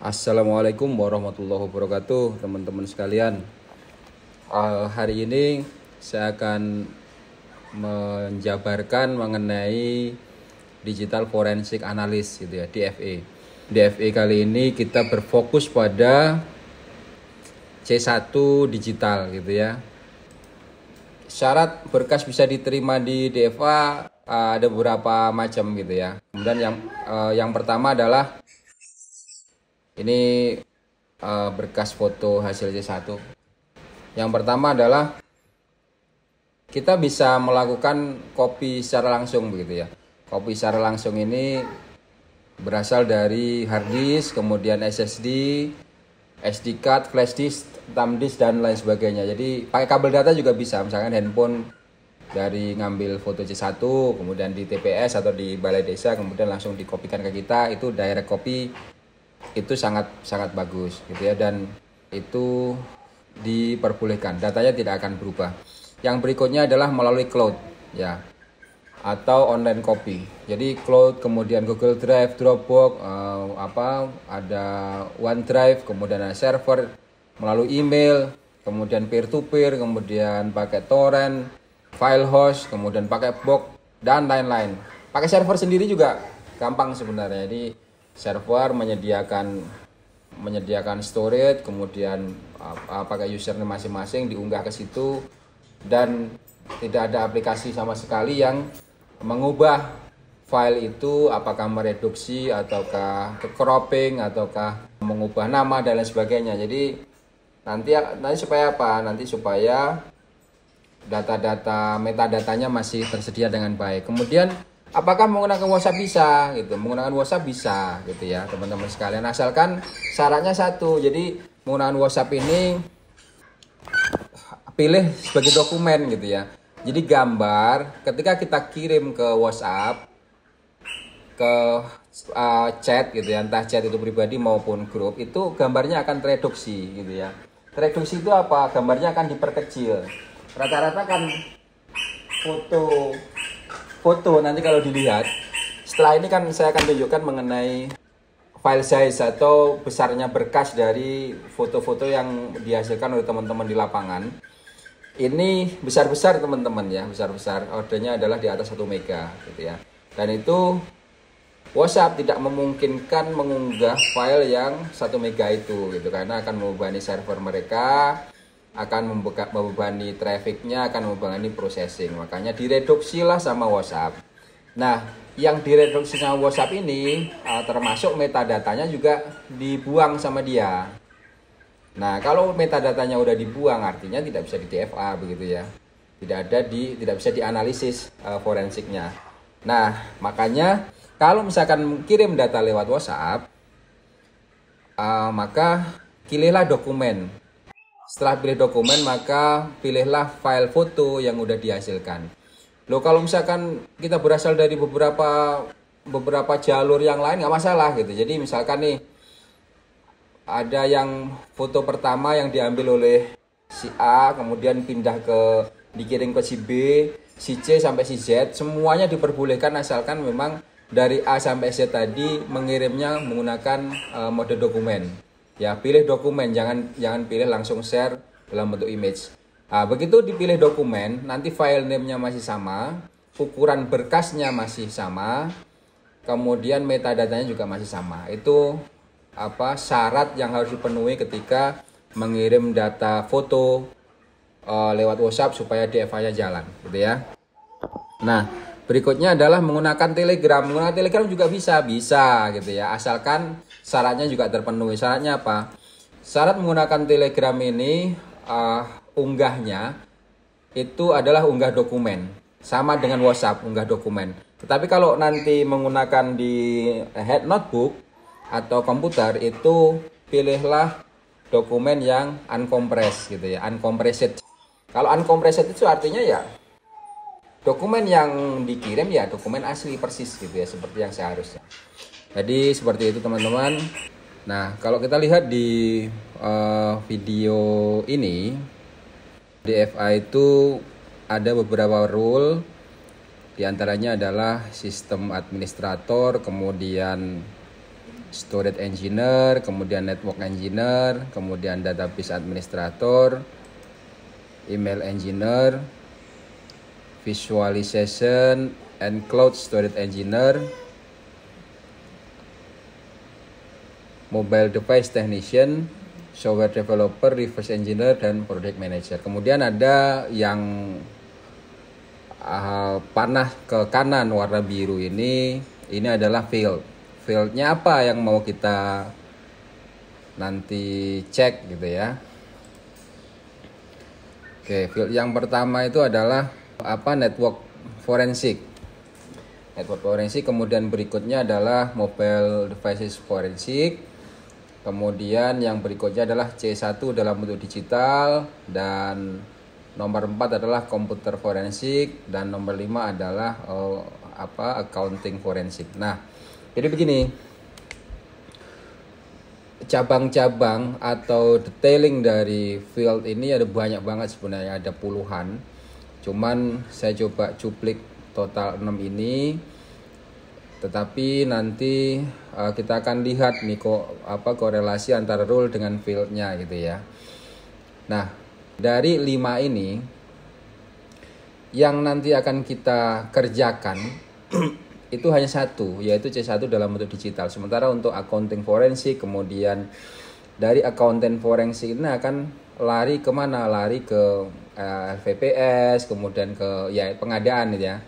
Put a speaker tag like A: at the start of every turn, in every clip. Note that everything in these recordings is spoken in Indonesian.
A: Assalamualaikum warahmatullahi wabarakatuh, teman-teman sekalian. Hari ini saya akan menjabarkan mengenai digital forensik analis gitu ya, DFA. DFA kali ini kita berfokus pada C1 digital gitu ya. Syarat berkas bisa diterima di DFA ada beberapa macam gitu ya. Kemudian yang pertama adalah ini berkas foto hasil C1. Yang pertama adalah kita bisa melakukan copy secara langsung begitu ya. Copy secara langsung ini berasal dari hard disk, kemudian SSD, SD card, flash disk, thumb disk dan lain sebagainya. Jadi pakai kabel data juga bisa, misalkan handphone dari ngambil foto C1 kemudian di TPS atau di balai desa kemudian langsung dikopikan ke kita, itu direct copy. Itu sangat bagus gitu ya, dan itu diperbolehkan, datanya tidak akan berubah. Yang berikutnya adalah melalui cloud ya, atau online copy. Jadi cloud, kemudian Google Drive, Dropbox, ada OneDrive, kemudian ada server, melalui email, kemudian peer to peer, kemudian pakai torrent, file host, kemudian pakai box dan lain-lain. Pakai server sendiri juga gampang sebenarnya. Jadi server menyediakan storage, kemudian pakai username masing-masing, diunggah ke situ, dan tidak ada aplikasi sama sekali yang mengubah file itu, apakah mereduksi ataukah cropping ataukah mengubah nama dan lain sebagainya. Jadi nanti supaya apa? Nanti supaya data-data metadatanya masih tersedia dengan baik. Kemudian apakah menggunakan WhatsApp bisa gitu? Menggunakan WhatsApp bisa gitu ya, teman-teman sekalian. Asalkan syaratnya satu. Jadi menggunakan WhatsApp ini pilih sebagai dokumen gitu ya. Jadi gambar ketika kita kirim ke WhatsApp, ke chat gitu ya, entah chat itu pribadi maupun grup, itu gambarnya akan tereduksi gitu ya. Tereduksi itu apa? Gambarnya akan diperkecil. Rata-rata kan foto nanti kalau dilihat, setelah ini kan saya akan tunjukkan mengenai file size atau besarnya berkas dari foto-foto yang dihasilkan oleh teman-teman di lapangan. Ini besar-besar teman-teman ya, besar-besar. Ordernya adalah di atas 1 mega gitu ya. Dan itu WhatsApp tidak memungkinkan mengunggah file yang 1 mega itu gitu, karena akan membebani server mereka, akan membebani trafficnya, akan membebani processing. Makanya direduksilah sama WhatsApp. Nah, yang direduksi sama WhatsApp ini termasuk metadatanya juga dibuang sama dia. Nah, kalau metadatanya udah dibuang artinya tidak bisa di DFA begitu ya. Tidak bisa dianalisis forensiknya. Nah, makanya kalau misalkan kirim data lewat WhatsApp, maka pilihlah dokumen. Setelah pilih dokumen, maka pilihlah file foto yang udah dihasilkan. Loh, kalau misalkan kita berasal dari beberapa jalur yang lain nggak masalah gitu. Jadi misalkan nih ada yang foto pertama yang diambil oleh si A, kemudian dikirim ke si B, si C sampai si Z, semuanya diperbolehkan asalkan memang dari A sampai Z tadi mengirimnya menggunakan mode dokumen. Ya, pilih dokumen, jangan pilih langsung share dalam bentuk image. Nah, begitu dipilih dokumen, nanti file name-nya masih sama, ukuran berkasnya masih sama, kemudian metadatanya juga masih sama. Itu syarat yang harus dipenuhi ketika mengirim data foto lewat WhatsApp supaya DFA-nya jalan, gitu ya. Nah, berikutnya adalah menggunakan Telegram. Menggunakan Telegram juga bisa gitu ya, asalkan syaratnya juga terpenuhi. Syaratnya apa? Syarat menggunakan Telegram ini unggahnya itu adalah unggah dokumen. Sama dengan WhatsApp, unggah dokumen. Tetapi kalau nanti menggunakan di head notebook atau komputer, itu pilihlah dokumen yang uncompressed gitu ya, uncompressed. Kalau uncompressed itu artinya ya dokumen yang dikirim ya dokumen asli persis gitu ya, seperti yang seharusnya. Jadi seperti itu teman-teman. Nah, kalau kita lihat di video ini, DFA itu ada beberapa rule. Di antaranya adalah sistem administrator, kemudian storage engineer, kemudian network engineer, kemudian database administrator, email engineer, visualization and cloud storage engineer, mobile device technician, software developer, reverse engineer, dan project manager. Kemudian ada yang panah ke kanan warna biru ini adalah field. Fieldnya apa yang mau kita nanti cek gitu ya. Oke, field yang pertama itu adalah network forensik. Network forensik, kemudian berikutnya adalah mobile devices forensik. Kemudian yang berikutnya adalah C1 dalam bentuk digital, dan nomor 4 adalah komputer forensik, dan nomor 5 adalah accounting forensik. Nah, jadi begini, cabang-cabang atau detailing dari field ini ada banyak banget sebenarnya, ada puluhan. Cuman saya coba cuplik total 6 ini. Tetapi nanti kita akan lihat nih korelasi antara role dengan fieldnya gitu ya. Nah, dari 5 ini yang nanti akan kita kerjakan itu hanya satu, yaitu C1 dalam bentuk digital. Sementara untuk accounting forensik, kemudian dari accounting forensik ini akan lari kemana? Lari ke LVPS, kemudian ke pengadaan gitu ya.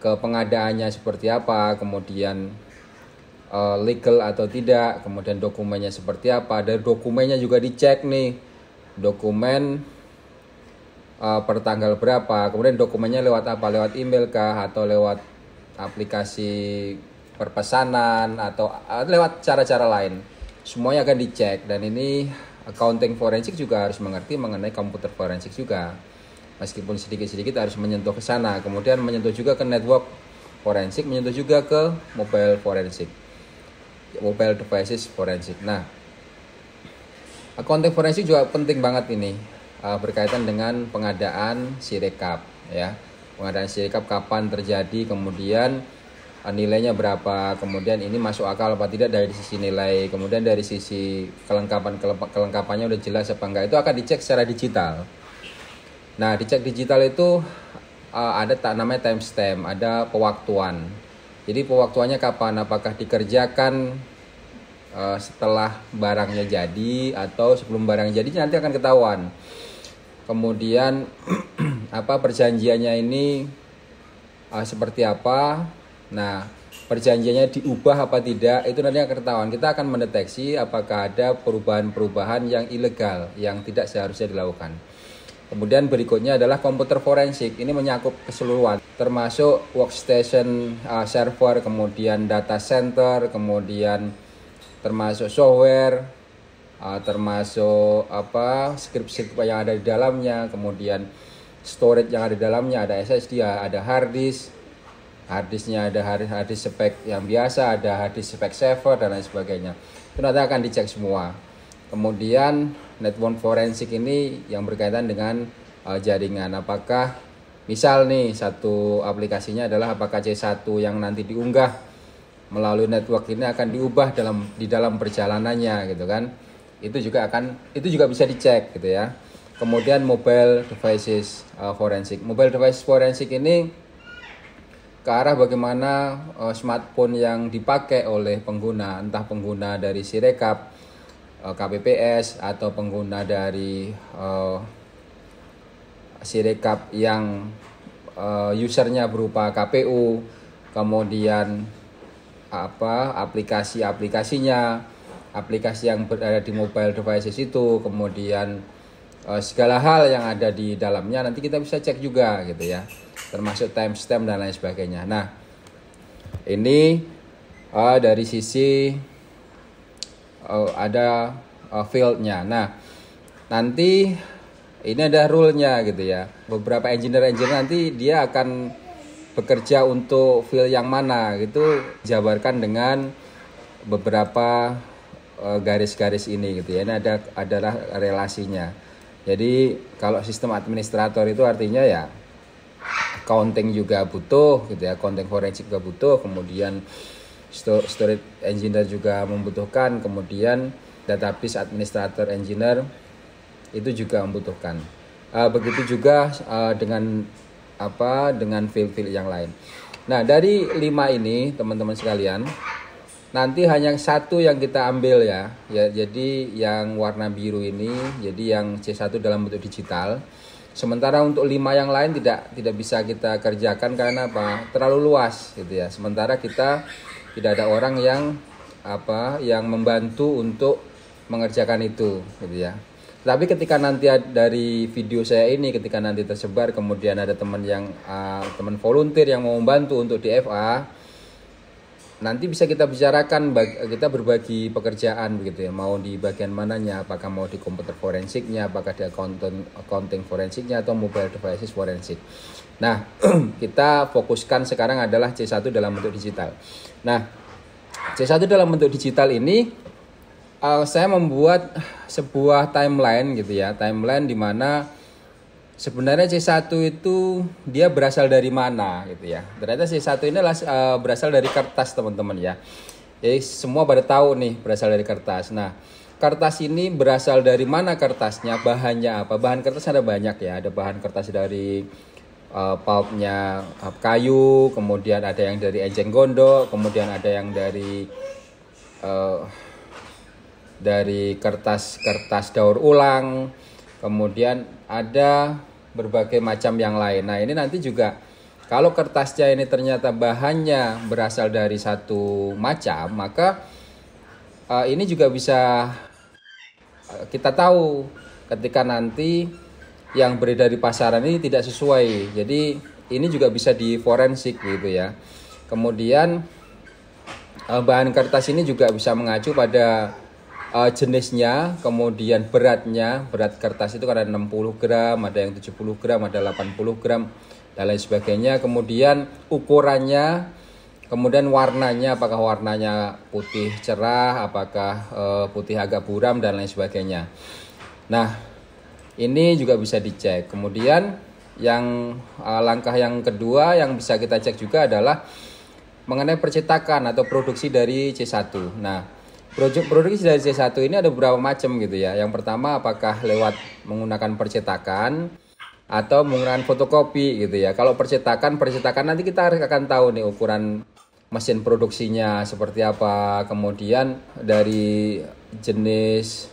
A: Ke pengadaannya seperti apa, kemudian legal atau tidak, kemudian dokumennya seperti apa. Dari dokumennya juga dicek nih, dokumen per tanggal berapa, kemudian dokumennya lewat apa, lewat email kah, atau lewat aplikasi perpesanan, atau lewat cara-cara lain. Semuanya akan dicek, dan ini accounting forensik juga harus mengerti mengenai komputer forensik juga. Meskipun sedikit-sedikit harus menyentuh ke sana, kemudian menyentuh juga ke network forensik, menyentuh juga ke mobile forensik, mobile devices forensik. Nah, accounting forensik juga penting banget ini, berkaitan dengan pengadaan sirekap ya. Pengadaan sirekap kapan terjadi, kemudian nilainya berapa, kemudian ini masuk akal apa tidak dari sisi nilai, kemudian dari sisi kelengkapannya udah jelas apa enggak, itu akan dicek secara digital. Nah, dicek digital itu ada namanya timestamp, ada pewaktuan. Jadi pewaktuannya kapan? Apakah dikerjakan setelah barangnya jadi atau sebelum barang jadi, nanti akan ketahuan. Kemudian perjanjiannya ini seperti apa? Nah, perjanjiannya diubah apa tidak, itu nanti akan ketahuan. Kita akan mendeteksi apakah ada perubahan-perubahan yang ilegal yang tidak seharusnya dilakukan. Kemudian berikutnya adalah komputer forensik. Ini menyakup keseluruhan, termasuk workstation, server, kemudian data center, kemudian termasuk software, termasuk script yang ada di dalamnya, kemudian storage yang ada di dalamnya, ada SSD, ada hard disk. Hard disknya ada hard disk spek yang biasa, ada hard disk spek server, dan lain sebagainya. Itu nanti akan dicek semua. Kemudian network forensik ini yang berkaitan dengan jaringan. Apakah misal nih satu aplikasinya adalah apakah C1 yang nanti diunggah melalui network ini akan diubah di dalam perjalanannya gitu kan. Itu juga bisa dicek gitu ya. Kemudian mobile devices forensik. Mobile device forensik ini ke arah bagaimana smartphone yang dipakai oleh pengguna, entah pengguna dari Sirekap, KPPS, atau pengguna dari Sirekap yang usernya berupa KPU, kemudian aplikasi-aplikasinya, aplikasi yang berada di mobile devices itu, kemudian segala hal yang ada di dalamnya nanti kita bisa cek juga gitu ya, termasuk timestamp dan lain sebagainya. Nah, ini dari sisi ada fieldnya. Nah, nanti ini ada rule-nya gitu ya. Beberapa engineer nanti dia akan bekerja untuk field yang mana gitu, jabarkan dengan beberapa garis-garis ini gitu ya. Ini adalah relasinya. Jadi kalau sistem administrator itu artinya ya accounting juga butuh gitu ya, accounting forensik juga butuh, kemudian storage engineer juga membutuhkan, kemudian database administrator engineer itu juga membutuhkan. Begitu juga dengan file-file yang lain. Nah, dari 5 ini teman-teman sekalian, nanti hanya satu yang kita ambil ya. Jadi yang warna biru ini, jadi yang C1 dalam bentuk digital. Sementara untuk 5 yang lain tidak bisa kita kerjakan karena apa? Terlalu luas gitu ya. Sementara kita tidak ada orang yang membantu untuk mengerjakan itu gitu ya. Tapi ketika nanti dari video saya ini, ketika nanti tersebar, kemudian ada teman volunteer yang mau membantu untuk DFA, nanti bisa kita bicarakan, kita berbagi pekerjaan begitu ya. Mau di bagian mananya, apakah mau di komputer forensiknya, apakah di accounting forensiknya, atau mobile devices forensik. Nah, kita fokuskan sekarang adalah C1 dalam bentuk digital. Nah, C1 dalam bentuk digital ini saya membuat sebuah timeline gitu ya, timeline di mana sebenarnya C1 itu dia berasal dari mana gitu ya. Ternyata C1 ini berasal dari kertas teman-teman ya. Jadi semua pada tahu nih berasal dari kertas. Nah, kertas ini berasal dari mana kertasnya, bahannya apa? Bahan kertas ada banyak ya, ada bahan kertas dari pulpnya kayu, kemudian ada yang dari ejeng gondok, kemudian ada yang dari kertas daur ulang, kemudian ada berbagai macam yang lain. Nah, ini nanti juga kalau kertasnya ini ternyata bahannya berasal dari satu macam, maka ini juga bisa kita tahu ketika nanti yang beredar di pasaran ini tidak sesuai. Jadi ini juga bisa di forensik gitu ya. Kemudian bahan kertas ini juga bisa mengacu pada jenisnya, kemudian beratnya. Berat kertas itu ada 60 gram, ada yang 70 gram, ada 80 gram, dan lain sebagainya. Kemudian ukurannya, kemudian warnanya, apakah warnanya putih cerah, apakah putih agak buram, dan lain sebagainya. Nah, ini juga bisa dicek. Kemudian langkah yang kedua yang bisa kita cek juga adalah mengenai percetakan atau produksi dari C1. Nah, produksi dari C1 ini ada beberapa macam gitu ya. Yang pertama, apakah lewat menggunakan percetakan atau menggunakan fotokopi gitu ya. Kalau percetakan nanti kita akan tahu nih ukuran mesin produksinya seperti apa, kemudian dari jenis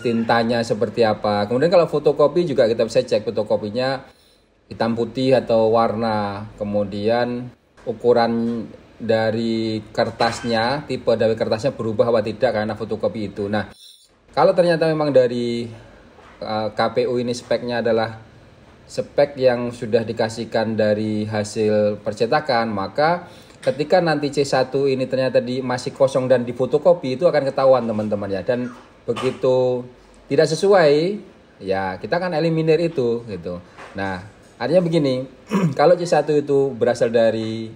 A: tintanya seperti apa. Kemudian kalau fotokopi juga kita bisa cek fotokopinya hitam putih atau warna, kemudian ukuran dari kertasnya, tipe dari kertasnya berubah apa tidak karena fotokopi itu. Nah, kalau ternyata memang dari KPU ini speknya adalah spek yang sudah dikasihkan dari hasil percetakan, maka ketika nanti C1 ini ternyata masih kosong dan difotokopi, itu akan ketahuan teman-teman ya. Dan begitu tidak sesuai, ya kita akan eliminir itu gitu. Nah, artinya begini, kalau C1 itu berasal dari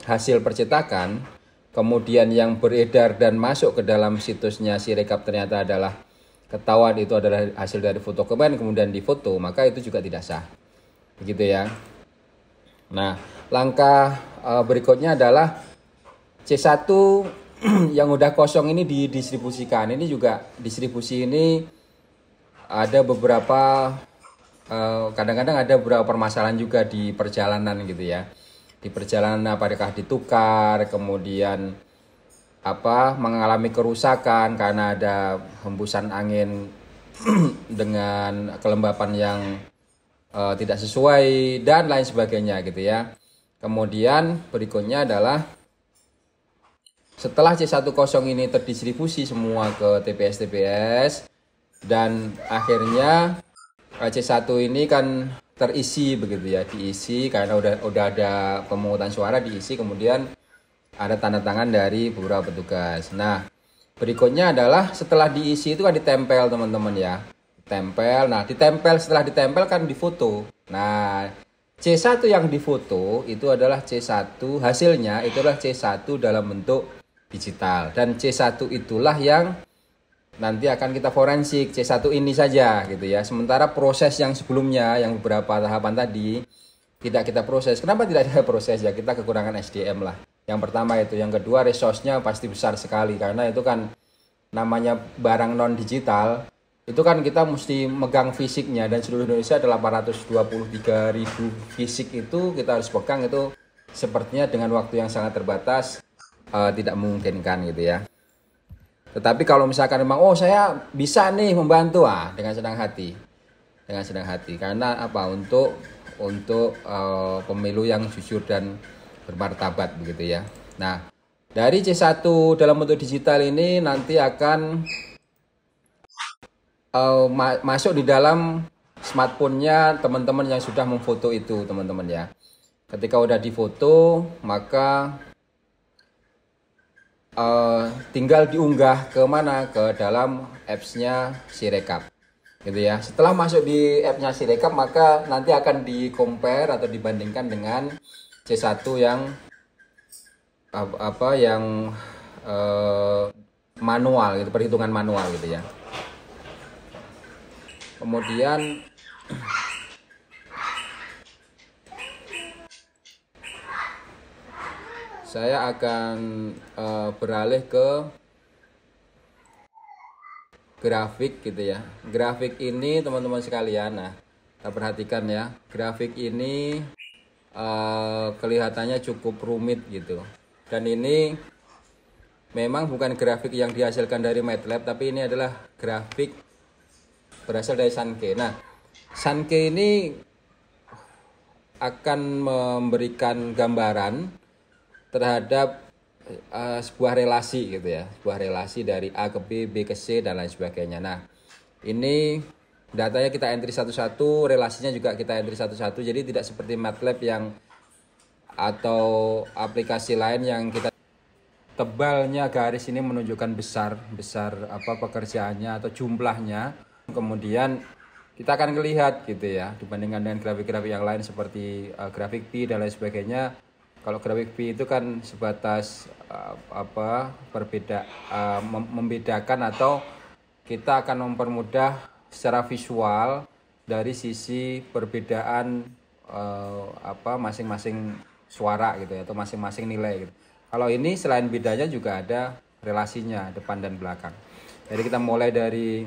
A: hasil percetakan, kemudian yang beredar dan masuk ke dalam situsnya Sirekap ternyata adalah ketahuan itu adalah hasil dari fotokopian kemudian difoto, maka itu juga tidak sah. Begitu ya. Nah, langkah berikutnya adalah C1 yang udah kosong ini didistribusikan. Ini juga distribusi ini ada beberapa kadang-kadang ada beberapa permasalahan juga di perjalanan gitu ya. Di perjalanan apakah ditukar, kemudian mengalami kerusakan karena ada hembusan angin dengan kelembapan yang tidak sesuai dan lain sebagainya gitu ya. Kemudian berikutnya adalah setelah C10 ini terdistribusi semua ke TPS dan akhirnya C1 ini kan terisi begitu ya, diisi karena udah ada pemungutan suara, diisi, kemudian ada tanda tangan dari beberapa petugas. Nah, berikutnya adalah setelah diisi itu kan ditempel teman-teman ya. Tempel. Nah, setelah ditempel kan difoto. Nah, C1 yang difoto itu adalah C1, hasilnya itu adalah C1 dalam bentuk digital. Dan C1 itulah yang nanti akan kita forensik, C1 ini saja gitu ya. Sementara proses yang sebelumnya, yang beberapa tahapan tadi, tidak kita proses. Kenapa tidak kita proses? Ya kita kekurangan SDM lah. Yang pertama itu, yang kedua resource-nya pasti besar sekali karena itu kan namanya barang non digital. Itu kan kita mesti megang fisiknya dan seluruh Indonesia ada 823.000 fisik itu kita harus pegang itu sepertinya dengan waktu yang sangat terbatas tidak memungkinkan gitu ya. Tetapi kalau misalkan memang saya bisa nih membantu dengan senang hati. Dengan senang hati karena apa? Untuk pemilu yang jujur dan bermartabat begitu ya. Nah, dari C1 dalam bentuk digital ini nanti akan masuk di dalam smartphone-nya teman-teman yang sudah memfoto itu, teman-teman ya. Ketika udah difoto, maka tinggal diunggah ke mana? Ke dalam apps-nya Sirekap. Gitu ya. Setelah masuk di app-nya Sirekap, maka nanti akan di-compare atau dibandingkan dengan C1 yang manual gitu, perhitungan manual gitu ya. Kemudian saya akan beralih ke grafik gitu ya. Grafik ini teman-teman sekalian, nah kita perhatikan ya, grafik ini kelihatannya cukup rumit gitu. Dan ini memang bukan grafik yang dihasilkan dari MATLAB, tapi ini adalah grafik berasal dari Sankey. Nah, Sankey ini akan memberikan gambaran terhadap sebuah relasi gitu ya, sebuah relasi dari A ke B, B ke C dan lain sebagainya. Nah, ini datanya kita entry satu-satu, relasinya juga kita entry satu-satu. Jadi tidak seperti MATLAB yang atau aplikasi lain yang kita tebalnya garis ini menunjukkan besar pekerjaannya atau jumlahnya. Kemudian kita akan melihat gitu ya, dibandingkan dengan grafik-grafik yang lain seperti grafik P dan lain sebagainya. Kalau grafik P itu kan sebatas membedakan atau kita akan mempermudah secara visual dari sisi perbedaan masing-masing suara gitu ya, atau masing-masing nilai gitu. Kalau ini selain bedanya juga ada relasinya depan dan belakang. Jadi kita mulai dari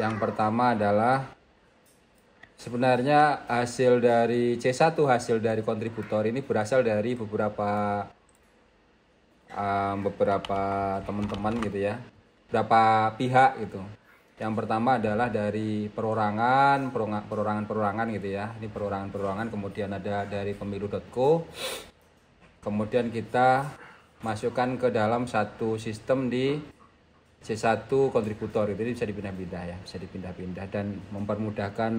A: yang pertama adalah sebenarnya hasil dari C1, hasil dari kontributor ini berasal dari beberapa teman-teman gitu ya, beberapa pihak gitu. Yang pertama adalah dari perorangan gitu ya. Ini perorangan, kemudian ada dari pemilu.co. Kemudian kita masukkan ke dalam satu sistem di C1 kontributor itu, bisa dipindah-pindah ya, bisa dipindah-pindah dan mempermudahkan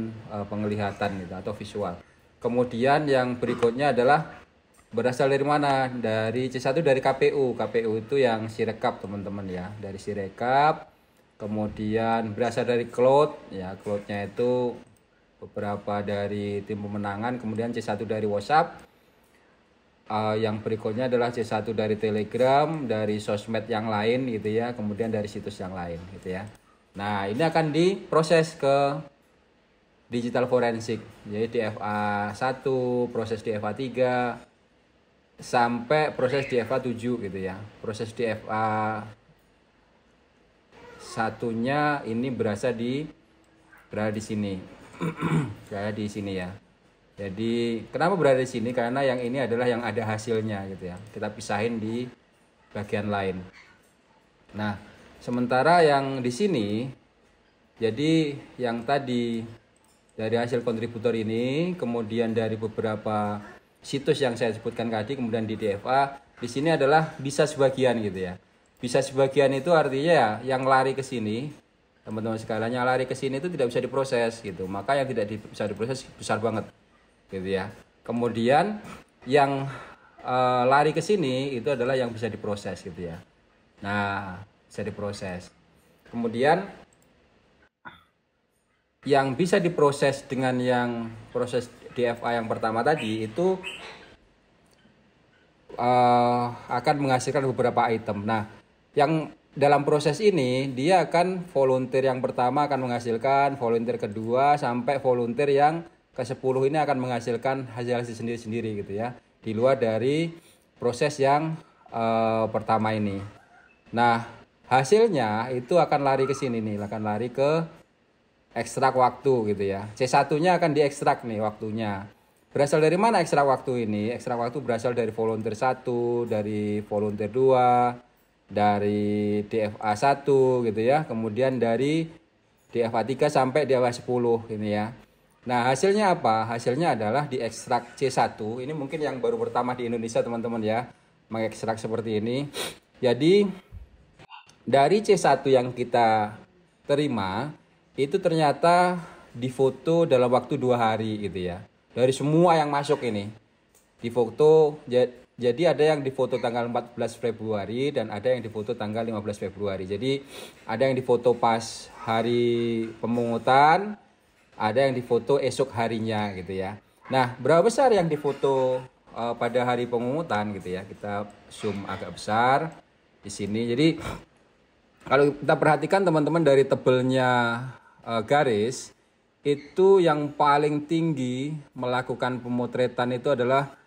A: penglihatan gitu atau visual. Kemudian yang berikutnya adalah berasal dari mana? Dari C1 dari KPU. KPU itu yang Sirekap teman-teman ya, dari Sirekap. Kemudian berasal dari cloud ya, cloudnya itu beberapa dari tim pemenangan. Kemudian C1 dari WhatsApp, yang berikutnya adalah C1 dari Telegram, dari sosmed yang lain gitu ya, kemudian dari situs yang lain gitu ya. Nah, ini akan diproses ke digital forensik, jadi DFA 1, proses DFA 3 sampai proses DFA 7 gitu ya. Proses DFA satunya ini berada di sini. Berada di sini ya. Jadi kenapa berada di sini? Karena yang ini adalah yang ada hasilnya gitu ya. Kita pisahin di bagian lain. Nah, sementara yang di sini, jadi yang tadi dari hasil kontributor ini, kemudian dari beberapa situs yang saya sebutkan tadi, kemudian di DFA, di sini adalah bisa sebagian gitu ya. Bisa sebagian itu artinya ya yang lari ke sini, teman-teman sekalian, yang lari ke sini itu tidak bisa diproses gitu. Maka yang tidak bisa diproses besar banget gitu ya. Kemudian yang lari ke sini itu adalah yang bisa diproses gitu ya. Nah, bisa diproses. Kemudian yang bisa diproses dengan yang proses DFA yang pertama tadi itu akan menghasilkan beberapa item. Nah, yang dalam proses ini dia akan volunteer yang pertama akan menghasilkan, volunteer kedua sampai volunteer yang ke-10 ini akan menghasilkan hasil-hasil sendiri-sendiri gitu ya. Di luar dari proses yang pertama ini. Nah, hasilnya itu akan lari ke sini nih, akan lari ke ekstrak waktu gitu ya. C1-nya akan diekstrak nih waktunya. Berasal dari mana ekstrak waktu ini? Ekstrak waktu berasal dari volunteer 1, dari volunteer 2, dari DFA 1 gitu ya. Kemudian dari DFA 3 sampai DFA 10 ini ya. Nah, hasilnya apa? Hasilnya adalah diekstrak C1. Ini mungkin yang baru pertama di Indonesia teman-teman ya, mengekstrak seperti ini. Jadi dari C1 yang kita terima itu ternyata difoto dalam waktu 2 hari gitu ya. Dari semua yang masuk ini difoto, jadi ada yang difoto tanggal 14 Februari dan ada yang difoto tanggal 15 Februari. Jadi ada yang difoto pas hari pemungutan, ada yang difoto esok harinya gitu ya. Nah, berapa besar yang difoto pada hari pemungutan gitu ya? Kita zoom agak besar di sini. Jadi kalau kita perhatikan teman-teman, dari tebelnya garis itu yang paling tinggi melakukan pemotretan itu adalah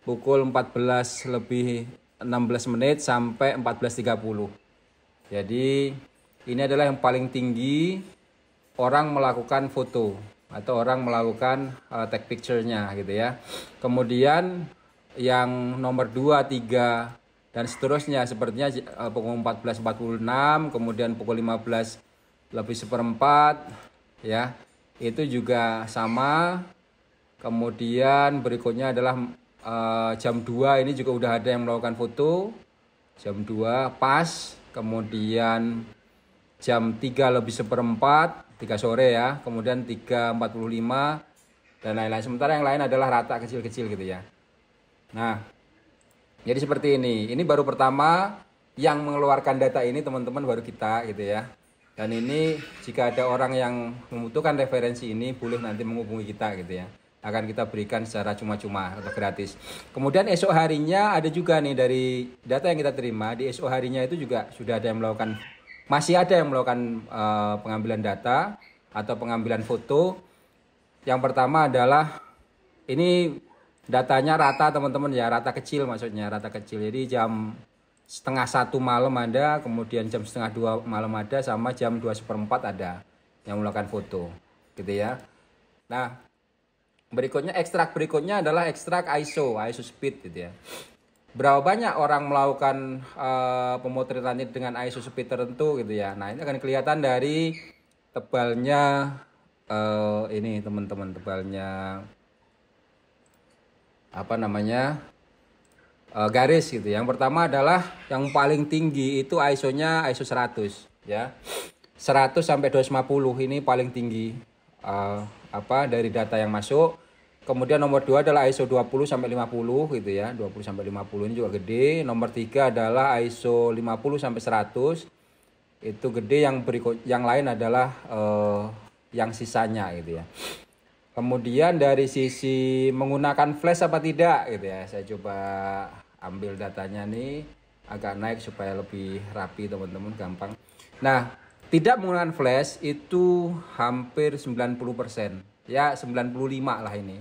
A: pukul 14 lebih 16 menit sampai 14.30. Jadi ini adalah yang paling tinggi orang melakukan foto atau orang melakukan take picture-nya gitu ya. Kemudian yang nomor 2, 3 dan seterusnya sepertinya pukul 14.46, kemudian pukul 15 lebih seperempat ya. Itu juga sama. Kemudian berikutnya adalah jam 2 ini juga udah ada yang melakukan foto. Jam 2 pas. Kemudian jam 3 lebih seperempat, 3 sore ya, kemudian 3.45 dan lain-lain. Sementara yang lain adalah rata kecil-kecil gitu ya. Nah, jadi seperti ini. Ini baru pertama yang mengeluarkan data ini teman-teman, baru kita gitu ya. Dan ini jika ada orang yang membutuhkan referensi ini boleh nanti menghubungi kita gitu ya. Akan kita berikan secara cuma-cuma atau gratis. Kemudian esok harinya ada juga nih, dari data yang kita terima di esok harinya itu juga sudah ada yang melakukan, masih ada yang melakukan pengambilan data atau pengambilan foto. Yang pertama adalah ini datanya rata teman-teman ya, rata kecil maksudnya, rata kecil. Jadi jam 1:30 malam ada, kemudian jam 1:30 malam ada, sama jam 2:15 ada yang melakukan foto gitu ya. Nah, berikutnya ekstrak berikutnya adalah ekstrak ISO speed gitu ya. Berapa banyak orang melakukan pemotretan ini dengan ISO speed tertentu gitu ya. Nah, ini akan kelihatan dari tebalnya ini teman-teman, tebalnya apa namanya, garis gitu. Yang pertama adalah yang paling tinggi itu ISO-nya ISO 100 ya. 100 sampai 250 ini paling tinggi dari data yang masuk. Kemudian nomor 2 adalah ISO 20 sampai 50 gitu ya. 20 sampai 50 ini juga gede. Nomor 3 adalah ISO 50 sampai 100. Itu gede. Yang berikut, yang lain adalah yang sisanya gitu ya. Kemudian dari sisi menggunakan flash apa tidak gitu ya. Saya coba ambil datanya nih, agak naik supaya lebih rapi teman-teman, gampang. Nah, tidak menggunakan flash itu hampir 90%. Ya 95 lah ini.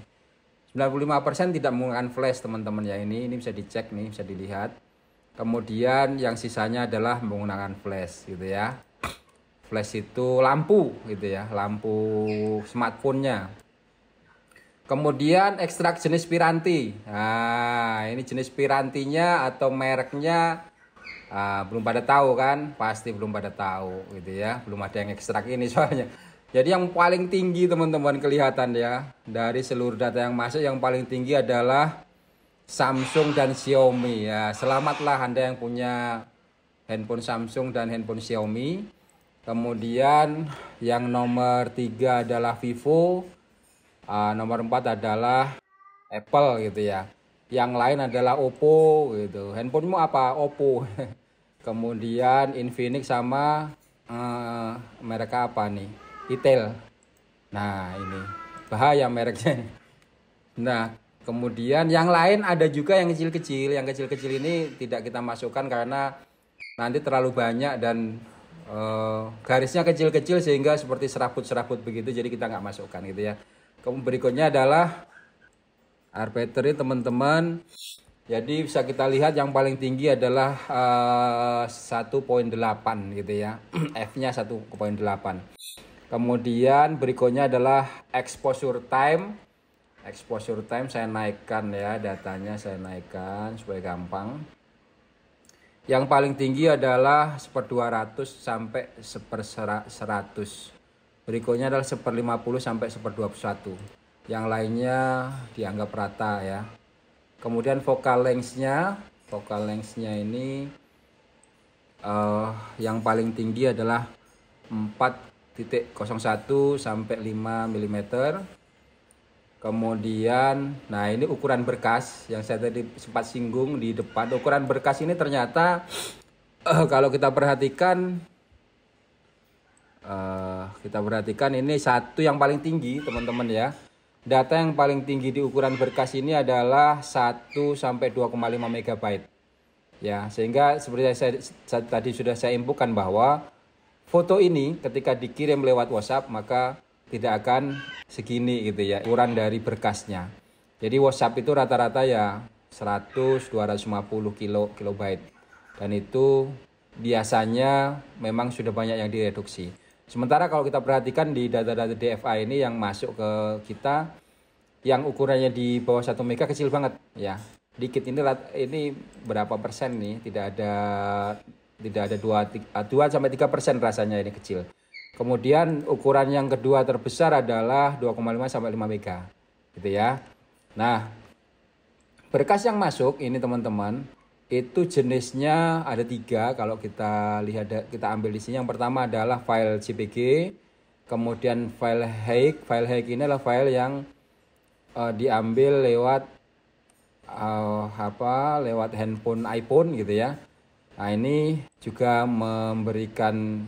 A: 95% tidak menggunakan flash teman-teman ya. Ini bisa dicek nih, bisa dilihat. Kemudian yang sisanya adalah menggunakan flash gitu ya. Flash itu lampu gitu ya, lampu smartphone-nya. Kemudian ekstrak jenis piranti. Nah, ini jenis pirantinya atau mereknya belum pada tahu kan? Pasti belum pada tahu gitu ya. Belum ada yang ekstrak ini soalnya. Jadi yang paling tinggi teman-teman kelihatan ya, dari seluruh data yang masuk yang paling tinggi adalah Samsung dan Xiaomi ya. Selamatlah Anda yang punya handphone Samsung dan handphone Xiaomi. Kemudian yang nomor 3 adalah Vivo. Nomor 4 adalah Apple gitu ya. Yang lain adalah Oppo gitu. Handphonemu apa? Oppo. Kemudian Infinix sama merek apa nih? Itel. Nah, ini bahaya mereknya. Nah, kemudian yang lain ada juga yang kecil-kecil. Yang kecil-kecil ini tidak kita masukkan karena nanti terlalu banyak dan garisnya kecil-kecil sehingga seperti serabut-serabut begitu. Jadi kita nggak masukkan gitu ya. Kemudian berikutnya adalah air battery teman-teman. Jadi bisa kita lihat yang paling tinggi adalah 1.8 gitu ya. F-nya 1.8. Kemudian berikutnya adalah exposure time. Exposure time saya naikkan ya, datanya saya naikkan supaya gampang. Yang paling tinggi adalah 1/200 sampai 1/100. Berikutnya adalah 1/50 sampai 1/21. Yang lainnya dianggap rata ya. Kemudian focal length-nya ini yang paling tinggi adalah 4.01 sampai 5 mm. Kemudian, nah ini ukuran berkas yang saya tadi sempat singgung di depan. Ukuran berkas ini ternyata kalau kita perhatikan ini satu yang paling tinggi teman-teman ya. Data yang paling tinggi di ukuran berkas ini adalah 1 sampai 2,5 MB. Ya, sehingga seperti tadi sudah saya infokan bahwa foto ini ketika dikirim lewat WhatsApp maka tidak akan segini gitu ya ukuran dari berkasnya. Jadi WhatsApp itu rata-rata ya 100 250 kilobyte dan itu biasanya memang sudah banyak yang direduksi. Sementara kalau kita perhatikan di data-data DFA ini yang masuk ke kita yang ukurannya di bawah 1 mega kecil banget ya. Dikit ini berapa persen nih? Tidak ada 2 sampai 3% rasanya ini kecil. Kemudian ukuran yang kedua terbesar adalah 2,5 sampai 5 mega. Gitu ya. Nah, berkas yang masuk ini teman-teman, itu jenisnya ada 3 kalau kita lihat, kita ambil di sini. Yang pertama adalah file JPG, kemudian file HEIC. File HEIC ini adalah file yang diambil lewat lewat handphone iPhone gitu ya. Nah, ini juga memberikan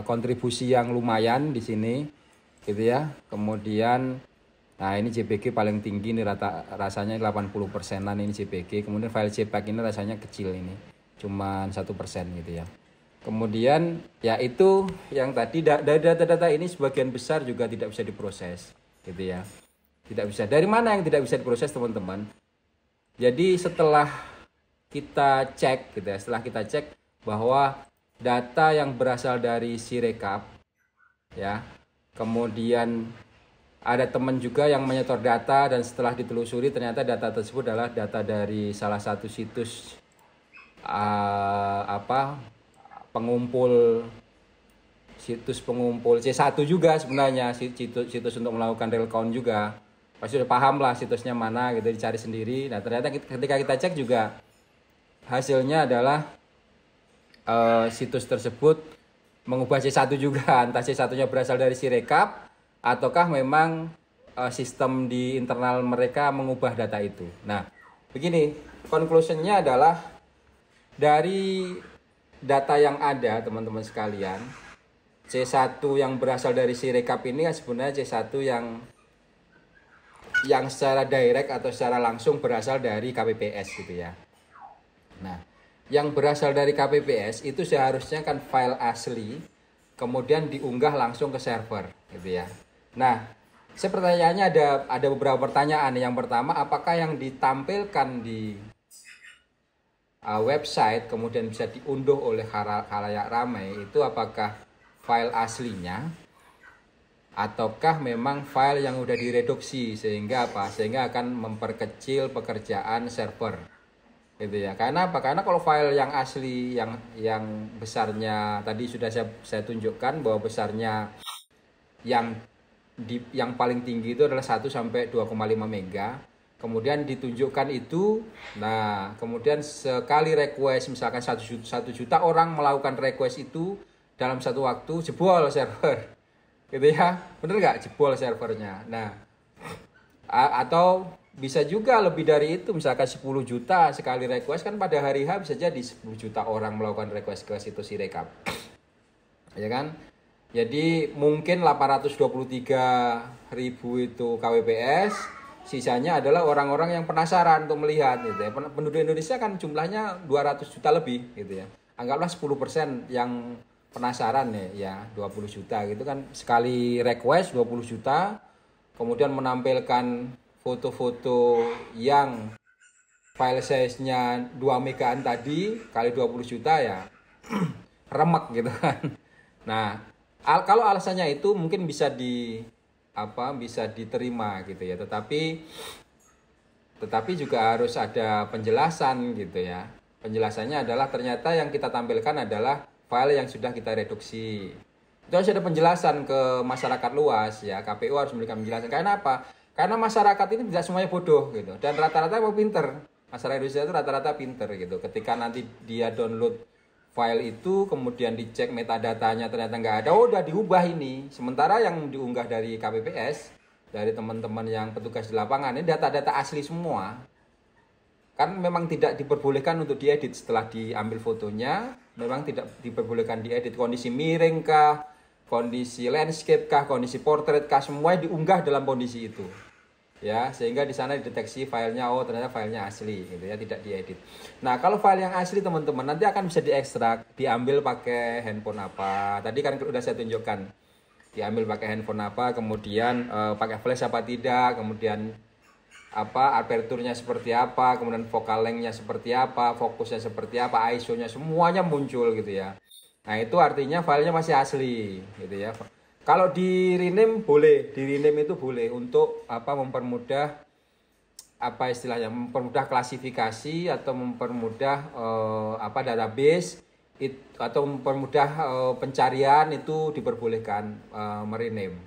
A: kontribusi yang lumayan di sini gitu ya. Kemudian nah ini JPG paling tinggi ini rasanya 80%-an ini JPG. Kemudian file JPEG ini rasanya kecil ini, cuman 1% gitu ya. Kemudian ya itu yang tadi dari data-data ini sebagian besar juga tidak bisa diproses gitu ya. Tidak bisa. Dari mana yang tidak bisa diproses teman-teman? Jadi setelah kita cek gitu ya, setelah kita cek bahwa data yang berasal dari Sirekap ya, kemudian ada teman juga yang menyetor data dan setelah ditelusuri ternyata data tersebut adalah data dari salah satu situs pengumpul C1 juga sebenarnya, situs untuk melakukan real count juga. Pasti sudah paham lah situsnya mana gitu, dicari sendiri. Nah ternyata ketika kita cek juga hasilnya adalah situs tersebut mengubah C1 juga. Entah C1-nya berasal dari Sirekap ataukah memang sistem di internal mereka mengubah data itu. Nah begini, conclusionnya adalah dari data yang ada teman-teman sekalian, C1 yang berasal dari Sirekap ini sebenarnya C1 yang secara direct atau secara langsung berasal dari KPPS gitu ya. Nah, yang berasal dari KPPS itu seharusnya kan file asli, kemudian diunggah langsung ke server gitu ya. Nah, pertanyaannya ada beberapa pertanyaan. Yang pertama, apakah yang ditampilkan di website kemudian bisa diunduh oleh khalayak ramai itu apakah file aslinya ataukah memang file yang udah direduksi sehingga akan memperkecil pekerjaan server gitu ya. Karena apa? Karena kalau file yang asli yang besarnya tadi sudah saya tunjukkan bahwa besarnya yang paling tinggi itu adalah 1 sampai 2,5 mega. Kemudian ditunjukkan itu. Nah, kemudian sekali request misalkan 1 juta orang melakukan request itu dalam satu waktu, jebol server. Gitu ya, bener nggak jebol servernya. Nah, atau bisa juga lebih dari itu, misalkan 10 juta sekali request, kan pada hari H bisa jadi 10 juta orang melakukan request ke situs Sirekap, ya kan. Jadi mungkin 823.000 itu KWPS, sisanya adalah orang-orang yang penasaran untuk melihat gitu ya. Penduduk Indonesia kan jumlahnya 200 juta lebih gitu ya. Anggaplah 10% yang penasaran ya 20 juta gitu kan, sekali request 20 juta kemudian menampilkan foto-foto yang file size-nya 2 megaan tadi kali 20 juta ya remek gitu kan. Nah, kalau alasannya itu mungkin bisa bisa diterima gitu ya, tetapi juga harus ada penjelasan gitu ya. Penjelasannya adalah ternyata yang kita tampilkan adalah file yang sudah kita reduksi. Itu harus ada penjelasan ke masyarakat luas ya. KPU harus memberikan penjelasan. Karena apa? Karena masyarakat ini tidak semuanya bodoh gitu. Dan rata-rata mau pinter. Masyarakat Indonesia itu rata-rata pinter gitu. Ketika nanti dia download file itu, kemudian dicek metadatanya ternyata nggak ada, oh udah diubah ini. Sementara yang diunggah dari KPPS, dari teman-teman yang petugas di lapangan, ini data-data asli semua. Kan memang tidak diperbolehkan untuk diedit setelah diambil fotonya, memang tidak diperbolehkan diedit. Kondisi miring kah, kondisi landscape kah, kondisi portrait kah, semua diunggah dalam kondisi itu. Ya, sehingga di sana dideteksi filenya, oh ternyata filenya asli gitu ya, tidak diedit. Nah, kalau file yang asli teman-teman nanti akan bisa diekstrak, diambil pakai handphone apa. Tadi kan udah saya tunjukkan. Diambil pakai handphone apa, kemudian pakai flash apa tidak, kemudian aperturnya seperti apa, kemudian focal length-nya seperti apa, fokusnya seperti apa, ISO-nya semuanya muncul gitu ya. Nah, itu artinya filenya masih asli gitu ya. Kalau di rename boleh, di rename itu boleh untuk mempermudah istilahnya, mempermudah klasifikasi atau mempermudah database atau mempermudah pencarian, itu diperbolehkan merename.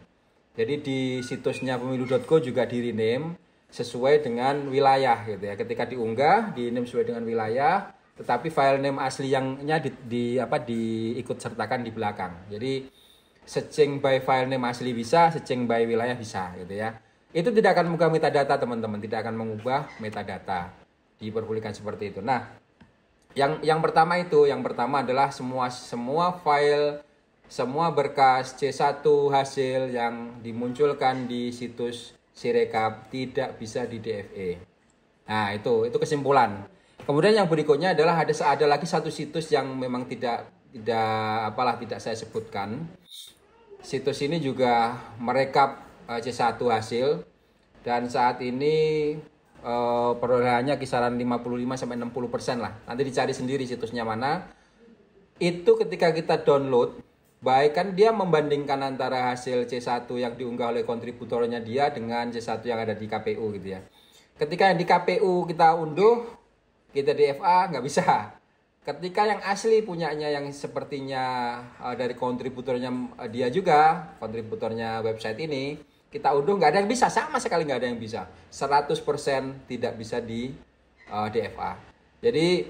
A: Jadi di situsnya pemilu.co juga di rename sesuai dengan wilayah gitu ya. Ketika diunggah di rename sesuai dengan wilayah, tetapi file name asli yangnya diikut sertakan di belakang. Jadi searching by file name asli bisa, searching by wilayah bisa gitu ya. Itu tidak akan mengubah metadata teman-teman, tidak akan mengubah metadata. Diperbolehkan seperti itu. Nah, yang pertama adalah semua file, semua berkas C1 hasil yang dimunculkan di situs Sirekap tidak bisa di DFE. Nah, itu kesimpulan. Kemudian yang berikutnya adalah ada lagi satu situs yang memang tidak saya sebutkan. Situs ini juga merekap C1 hasil dan saat ini perolehannya kisaran 55-60% lah. Nanti dicari sendiri situsnya mana. Itu ketika kita download, baik kan dia membandingkan antara hasil C1 yang diunggah oleh kontributornya dia dengan C1 yang ada di KPU gitu ya. Ketika yang di KPU kita unduh, kita DFA nggak bisa. Ketika yang asli punyanya yang sepertinya dari kontributornya dia juga, kontributornya website ini, kita unduh nggak ada yang bisa, sama sekali nggak ada yang bisa. 100% tidak bisa di DFA. Jadi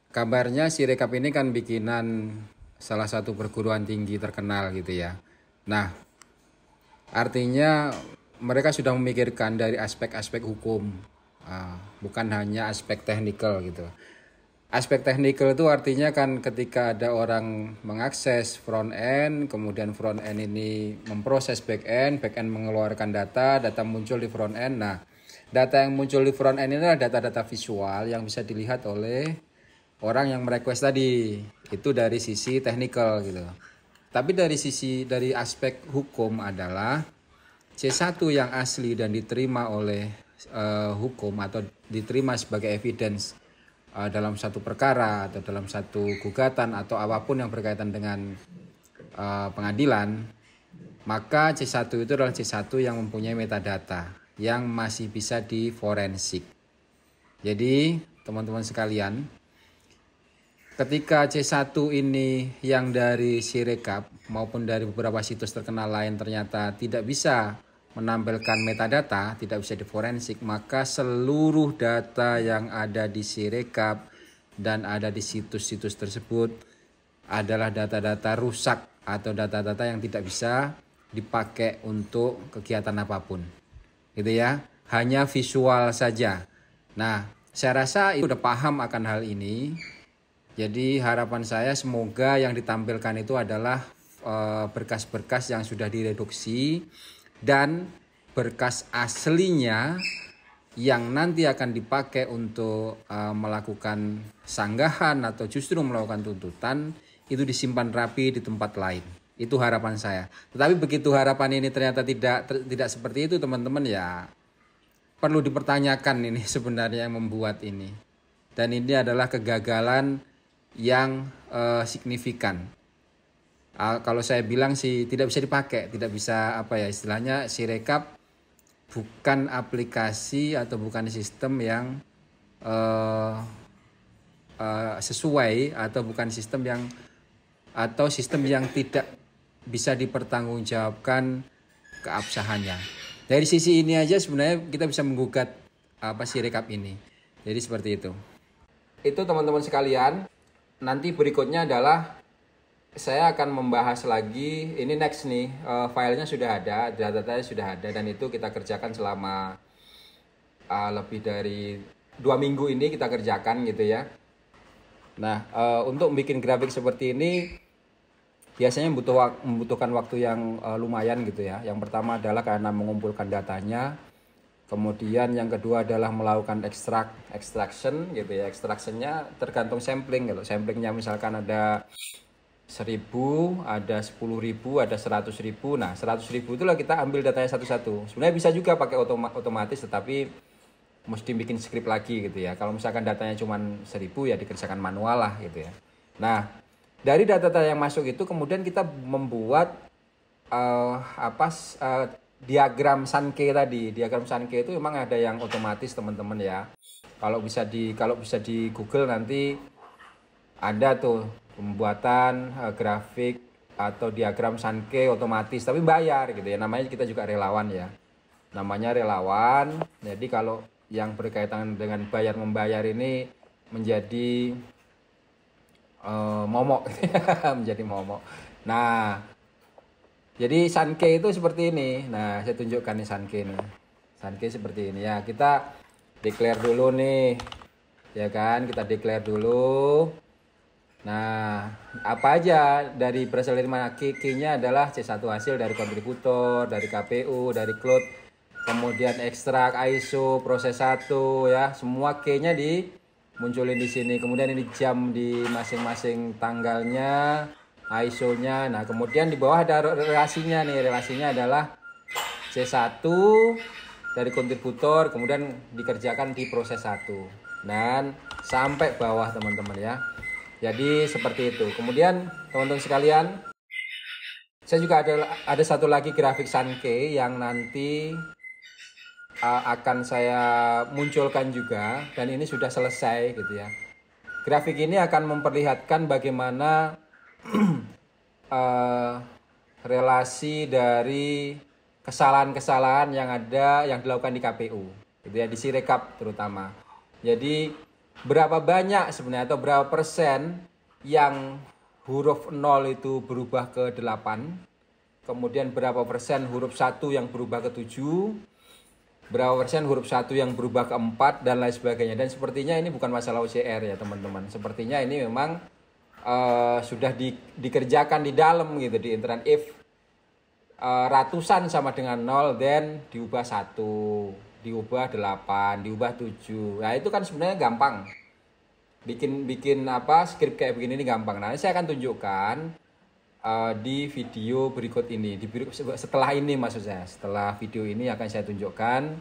A: kabarnya Sirekap ini kan bikinan salah satu perguruan tinggi terkenal gitu ya. Nah, artinya mereka sudah memikirkan dari aspek-aspek hukum, bukan hanya aspek teknikal gitu. Aspek teknikal itu artinya kan ketika ada orang mengakses front end, kemudian front end ini memproses back end mengeluarkan data muncul di front end. Nah, data yang muncul di front end ini adalah data-data visual yang bisa dilihat oleh orang yang merequest tadi. Itu dari sisi teknikal gitu. Tapi dari aspek hukum adalah C1 yang asli dan diterima oleh hukum atau diterima sebagai evidence dalam satu perkara atau dalam satu gugatan atau apapun yang berkaitan dengan pengadilan, maka C1 itu adalah C1 yang mempunyai metadata yang masih bisa di forensik. Jadi teman-teman sekalian, ketika C1 ini yang dari Sirekap maupun dari beberapa situs terkenal lain ternyata tidak bisa menampilkan metadata, tidak bisa diforensik, maka seluruh data yang ada di Sirekap dan ada di situs-situs tersebut adalah data-data rusak atau data-data yang tidak bisa dipakai untuk kegiatan apapun. Gitu ya, hanya visual saja. Nah, saya rasa udah paham akan hal ini. Jadi harapan saya semoga yang ditampilkan itu adalah berkas-berkas yang sudah direduksi dan berkas aslinya yang nanti akan dipakai untuk melakukan sanggahan atau justru melakukan tuntutan itu disimpan rapi di tempat lain. Itu harapan saya. Tetapi begitu harapan ini ternyata tidak seperti itu, teman-teman, ya perlu dipertanyakan ini sebenarnya yang membuat ini. Dan ini adalah kegagalan yang signifikan. Kalau saya bilang sih tidak bisa dipakai, tidak bisa istilahnya Sirekap bukan aplikasi atau bukan sistem yang sesuai, atau bukan sistem yang tidak bisa dipertanggungjawabkan keabsahannya. Dari sisi ini aja sebenarnya kita bisa menggugat Sirekap ini. Jadi seperti itu. Itu teman-teman sekalian. Nanti berikutnya adalah saya akan membahas lagi, ini next nih, filenya sudah ada, data-datanya sudah ada, dan itu kita kerjakan selama lebih dari 2 minggu ini kita kerjakan gitu ya. Nah, untuk bikin grafik seperti ini biasanya membutuhkan waktu yang lumayan gitu ya. Yang pertama adalah karena mengumpulkan datanya, kemudian yang kedua adalah melakukan extraction gitu ya. Extractionnya tergantung sampling. Kalau samplingnya misalkan ada 1000, ada 10.000, ada 100.000. Nah, 100.000 itulah kita ambil datanya satu-satu. Sebenarnya bisa juga pakai otomatis, tetapi mesti bikin script lagi gitu ya. Kalau misalkan datanya cuma 1000 ya dikerjakan manual lah gitu ya. Nah, dari data-data yang masuk itu kemudian kita membuat diagram Sankey tadi. Diagram Sankey itu memang ada yang otomatis, teman-teman ya. Kalau bisa di Google nanti ada tuh pembuatan grafik atau diagram Sankey otomatis, tapi bayar gitu ya. Namanya kita juga relawan ya. Namanya relawan. Jadi kalau yang berkaitan dengan bayar membayar ini menjadi momok menjadi momok. Nah, jadi Sankey itu seperti ini. Nah, saya tunjukkan nih Sankey nih. Sankey seperti ini ya. Kita declare dulu nih. Ya kan, kita declare dulu. Nah, apa aja dari berasal dari mana? Key-nya adalah C1 hasil dari kontributor, dari KPU, dari cloud, kemudian ekstrak, ISO, proses 1 ya. Semua key-nya dimunculin di sini. Kemudian ini jam di masing-masing tanggalnya, ISO-nya. Nah, kemudian di bawah ada relasinya nih. Relasinya adalah C1 dari kontributor, kemudian dikerjakan di proses 1. Dan sampai bawah, teman-teman ya. Jadi seperti itu. Kemudian teman-teman sekalian, saya juga ada satu lagi grafik Sankey yang nanti akan saya munculkan juga, dan ini sudah selesai gitu ya. Grafik ini akan memperlihatkan bagaimana relasi dari kesalahan-kesalahan yang dilakukan di KPU gitu ya, di Sirekap terutama. Jadi berapa banyak sebenarnya atau berapa persen yang huruf 0 itu berubah ke 8, kemudian berapa persen huruf 1 yang berubah ke 7, berapa persen huruf 1 yang berubah ke 4, dan lain sebagainya. Dan sepertinya ini bukan masalah OCR ya teman-teman. Sepertinya ini memang sudah dikerjakan di dalam gitu, di internet. If ratusan sama dengan 0, then diubah 1, diubah 8, diubah 7. Nah, itu kan sebenarnya gampang. Bikin script kayak begini ini gampang. Nah, saya akan tunjukkan di video berikut ini. Setelah ini maksud saya. Setelah video ini akan saya tunjukkan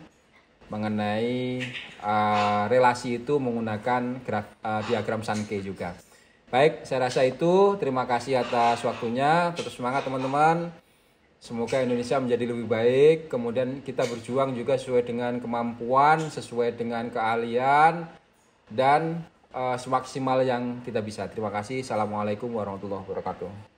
A: mengenai relasi itu menggunakan diagram Sankey juga. Baik, saya rasa itu. Terima kasih atas waktunya. Tetap semangat teman-teman. Semoga Indonesia menjadi lebih baik, kemudian kita berjuang juga sesuai dengan kemampuan, sesuai dengan keahlian, dan semaksimal yang kita bisa. Terima kasih. Assalamualaikum warahmatullahi wabarakatuh.